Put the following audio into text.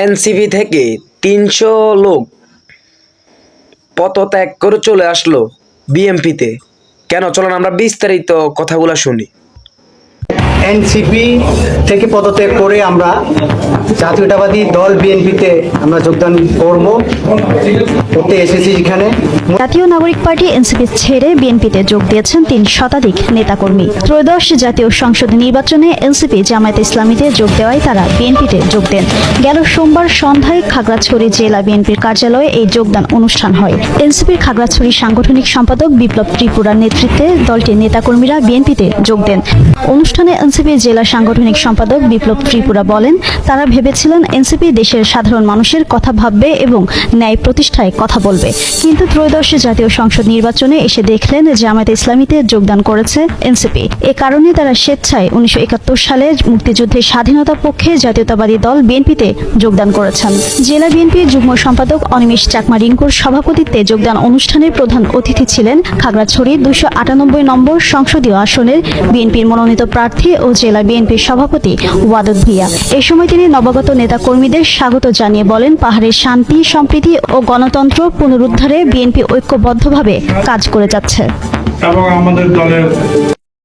NCP থেকে ৩০০ লোক পদত্যাগ করে চলে আসলো বিএনপিতে। কেন, চলুন আমরা বিস্তারিত কথাগুলো শুনি। এনসিপি থেকে পদত্যাগ করে আমরা জাতীয়তাবাদী দল বিএনপিতে আমরা যোগদান করতে এসেছি। এখানে জাতীয় নাগরিক পার্টি এনসিপি ছেড়ে বিএনপিতে যোগ দিয়েছেন ৩ শতাধিক নেতাকর্মী। ত্রয়োদশ জাতীয় সংসদ নির্বাচনে এনসিপি জামায়াতে ইসলামীতে যোগ দেওয়ায় তারা বিএনপিতে যোগ দেন। গেল সোমবার সন্ধ্যায় খাগড়াছড়ি জেলা বিএনপির কার্যালয়ে এই যোগদান অনুষ্ঠান হয়। এনসিপির খাগড়াছড়ি সাংগঠনিক সম্পাদক বিপ্লব ত্রিপুরার নেতৃত্বে দলটির নেতাকর্মীরা বিএনপিতে যোগ দেন। অনুষ্ঠানে এনসিপি জেলা সাংগঠনিক সম্পাদক বিপ্লব ত্রিপুরা বলেন, তারা ভেবেছিলেন এনসিপি দেশের সাধারণ মানুষের কথা ভাববে এবং ন্যায় প্রতিষ্ঠায় কথা বলবে, কিন্তু ত্রয়োদশ জাতীয় সংসদ নির্বাচনে এসে দেখলেন জামায়াতে ইসলামীতে যোগদান করেছে এনসিপি। এ কারণে তারা স্বেচ্ছায় ১৯৭১ সালে মুক্তিযুদ্ধের স্বাধীনতার পক্ষে জাতীয়তাবাদী দল বিএনপিতে যোগদান করেছেন। জেলা বিএনপির যুগ্ম সম্পাদক অনিমেষ চাকমা রিঙ্কুর সভাপতিত্বে যোগদান অনুষ্ঠানের প্রধান অতিথি ছিলেন খাগড়াছড়ি ২৯৮ নম্বর সংসদীয় আসনের বিএনপির মনোনীত প্রার্থী ও জেলা বিএনপির সভাপতি ওয়াদুদ ভূঁইয়া। এ সময় তিনি নবাগত নেতাকর্মীদের স্বাগত জানিয়ে বলেন, পাহাড়ের শান্তি, সম্প্রীতি ও গণতন্ত্র পুনরুদ্ধারে বিএনপি ঐক্যবদ্ধভাবে কাজ করে যাচ্ছে এবং আমাদের দলের